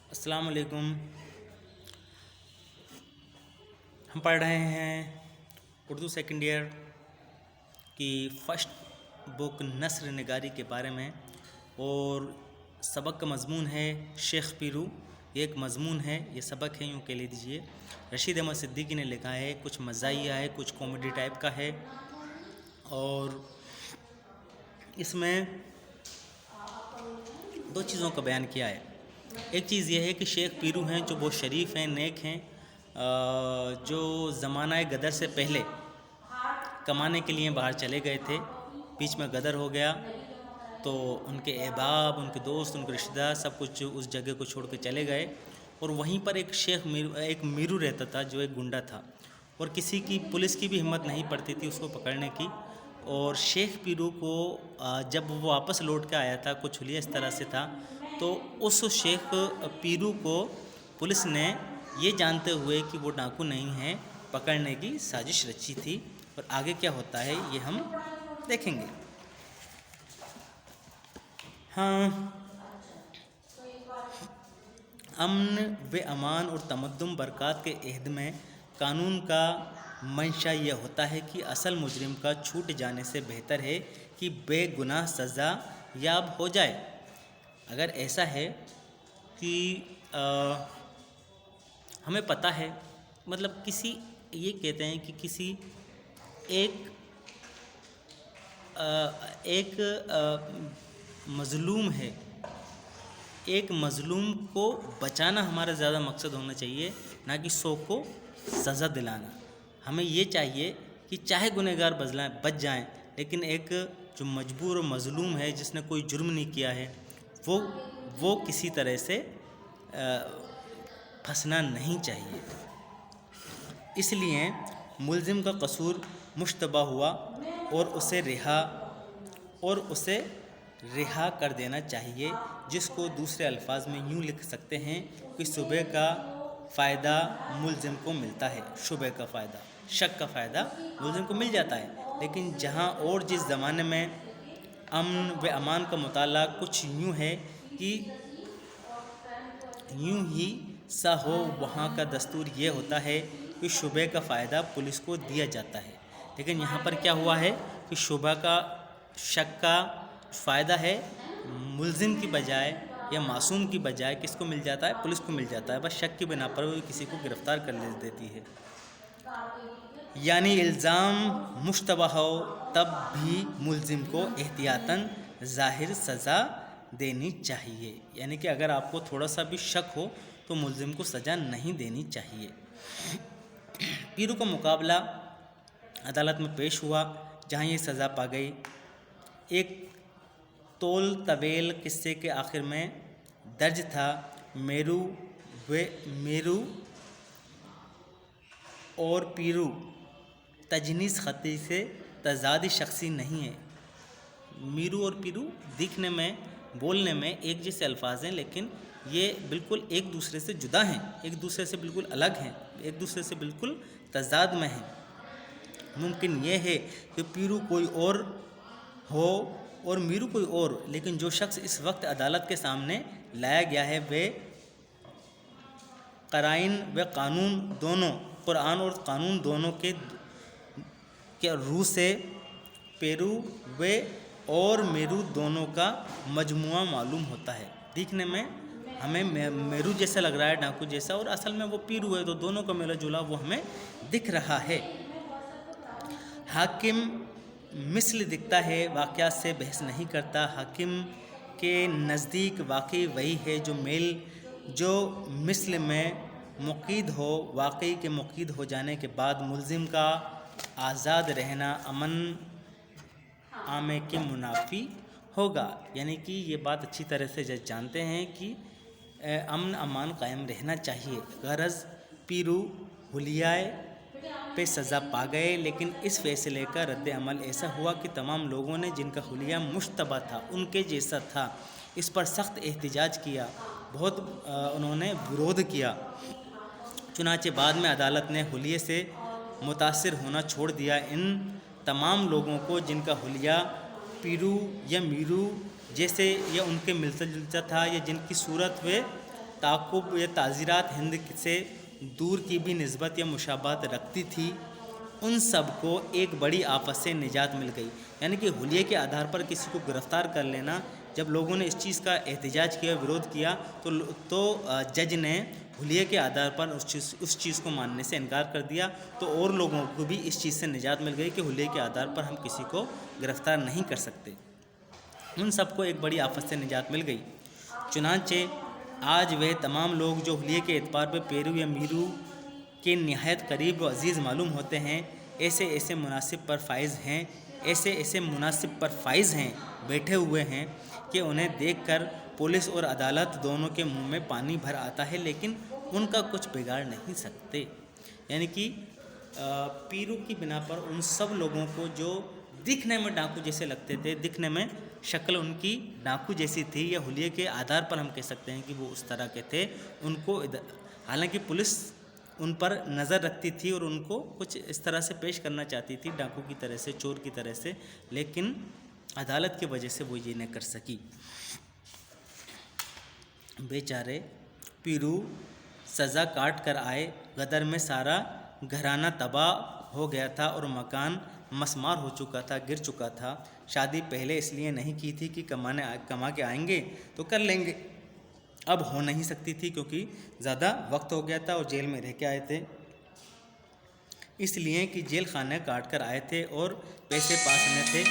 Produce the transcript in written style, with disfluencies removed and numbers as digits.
अस्सलाम वालेकुम। हम पढ़ रहे हैं उर्दू सेकंड ईयर की फ़र्स्ट बुक नस्र निगारी के बारे में, और सबक का मज़मून है शेख पीरू। ये एक मज़मून है, ये सबक है, यूँ कह लीजिए। रशीद अहमद सिद्दीकी ने लिखा है। कुछ मज़ाहिया है, कुछ कॉमेडी टाइप का है, और इसमें दो चीज़ों का बयान किया है। एक चीज़ ये है कि शेख पीरू हैं जो बहुत शरीफ हैं, नेक हैं, जो ज़माना गदर से पहले कमाने के लिए बाहर चले गए थे। बीच में गदर हो गया तो उनके अहबाब, उनके दोस्त, उनके रिश्तेदार सब कुछ उस जगह को छोड़ के चले गए, और वहीं पर एक मीरू रहता था जो एक गुंडा था, और किसी की पुलिस की भी हिम्मत नहीं पड़ती थी उसको पकड़ने की। और शेख पीरू को जब वो वापस लौट के आया था, कुछ हुलिया इस तरह से था, तो उस शेख पीरू को पुलिस ने ये जानते हुए कि वो डाकू नहीं है, पकड़ने की साजिश रची थी। और आगे क्या होता है ये हम देखेंगे। हाँ, अमन व अमान और तमद्दुन बरक़ात के अहद में कानून का मंशा यह होता है कि असल मुजरिम का छूट जाने से बेहतर है कि बेगुनाह सज़ा याब हो जाए। अगर ऐसा है कि हमें पता है, मतलब किसी ये कहते हैं कि किसी एक मज़लूम है, एक मज़लूम को बचाना हमारा ज़्यादा मकसद होना चाहिए, ना कि 100 को सज़ा दिलाना। हमें ये चाहिए कि चाहे गुनहगार बच जाएं, लेकिन एक जो मजबूर और मज़लूम है जिसने कोई जुर्म नहीं किया है, वो किसी तरह से फंसना नहीं चाहिए। इसलिए मुल्ज़िम का कसूर मुश्तबा हुआ और उसे रिहा कर देना चाहिए, जिसको दूसरे अल्फाज में यूँ लिख सकते हैं कि सुबह का फ़ायदा मुल्ज़िम को मिलता है, शुबह का फ़ायदा, शक का फ़ायदा मुल्ज़िम को मिल जाता है। लेकिन जहाँ और जिस ज़माने में अमन व अमान का मुताला कुछ यूँ है कि यूँ ही सा हो, वहाँ का दस्तूर ये होता है कि शुबह का फ़ायदा पुलिस को दिया जाता है। लेकिन यहाँ पर क्या हुआ है कि शुबह का शक का फ़ायदा है मुल्ज़िम की बजाय या मासूम की बजाय किसको मिल जाता है? पुलिस को मिल जाता है। बस शक की बिना पर वो किसी को गिरफ़्तार कर ले देती है। यानी इल्ज़ाम मुश्तबा हो तब भी मुल्ज़िम को एहतियातन ज़ाहिर सज़ा देनी चाहिए। यानी कि अगर आपको थोड़ा सा भी शक हो तो मुल्ज़िम को सज़ा नहीं देनी चाहिए। पीरू का मुकाबला अदालत में पेश हुआ, जहाँ ये सज़ा पा गई। एक तोल तवेल किस्से के आखिर में दर्ज था, मेरू और पीरू तजनीस ख़ती से तज़ादी शख्सी नहीं है। मीरू और पीरू दिखने में, बोलने में एक जैसे अल्फाज हैं, लेकिन ये बिल्कुल एक दूसरे से जुदा हैं, एक दूसरे से बिल्कुल अलग हैं, एक दूसरे से बिल्कुल तज़ाद में हैं। मुमकिन ये है कि पीरू कोई और हो और मीरू कोई और, लेकिन जो शख्स इस वक्त अदालत के सामने लाया गया है वे क़राइन व कानून दोनों, कुरान और कानून दोनों के रूह से पेरू व और मेरू दोनों का मजमुआ मालूम होता है। दिखने में हमें मेरू जैसा लग रहा है, डाकू जैसा, और असल में वो पीरू है, तो दोनों का मेला जुला वो हमें दिख रहा है। हाकिम मिसल दिखता है, वाक़यात से बहस नहीं करता। हाकिम के नज़दीक वाकई वही है जो मिसल में मुक़ीद हो। वाकई के मुक़ीद हो जाने के बाद मुल्ज़िम का आज़ाद रहना अमन आमे के मुनाफी होगा। यानी कि ये बात अच्छी तरह से जज जानते हैं कि अमन अमान कायम रहना चाहिए। गरज पीरू हुलियाए पे सज़ा पा गए, लेकिन इस फैसले का रद्द अमल ऐसा हुआ कि तमाम लोगों ने जिनका हुलिया मुश्तबा था, उनके जैसा था, इस पर सख्त एहतिजाज किया, बहुत उन्होंने विरोध किया। चुनांचे बाद में अदालत ने हुलिये से मुतासिर होना छोड़ दिया। इन तमाम लोगों को जिनका हुलिया पीरू या मीरू जैसे या उनके मिलता जुलता था, या जिनकी सूरत वे ताक़ुब या ताज़ीरात हिंद से दूर की भी निस्बत या मुशाबहत रखती थी, उन सब को एक बड़ी आफत से निजात मिल गई। यानी कि हुलिये के आधार पर किसी को गिरफ़्तार कर लेना, जब लोगों ने इस चीज़ का एहतजाज किया, विरोध किया, तो जज ने हुलिये के आधार पर उस चीज़ को मानने से इनकार कर दिया। तो और लोगों को भी इस चीज़ से निजात मिल गई कि हुलिये के आधार पर हम किसी को गिरफ़्तार नहीं कर सकते। उन सबको एक बड़ी आफत से निजात मिल गई। चुनांचे आज वह तमाम लोग जो हुलिये के एतबार पर पेरू या मीरू के नहायत करीब व अजीज़ मालूम होते हैं, ऐसे मुनासिब पर फाइज़ हैं बैठे हुए हैं कि उन्हें देखकर पुलिस और अदालत दोनों के मुंह में पानी भर आता है, लेकिन उनका कुछ बिगाड़ नहीं सकते। यानी कि पीरू की बिना पर उन सब लोगों को जो दिखने में डाकू जैसे लगते थे, दिखने में शक्ल उनकी डाकू जैसी थी, या हुलिये के आधार पर हम कह सकते हैं कि वो उस तरह के थे, उनको हालांकि पुलिस उन पर नज़र रखती थी और उनको कुछ इस तरह से पेश करना चाहती थी, डाकू की तरह से, चोर की तरह से, लेकिन अदालत की वजह से वो ये नहीं कर सकी। बेचारे पीरू सज़ा काट कर आए। गदर में सारा घराना तबाह हो गया था और मकान मसमार हो चुका था, गिर चुका था। शादी पहले इसलिए नहीं की थी कि कमा के आएंगे तो कर लेंगे, अब हो नहीं सकती थी क्योंकि ज़्यादा वक्त हो गया था और जेल में रह के आए थे, इसलिए कि जेल खाने काट कर आए थे और पैसे पास न थे।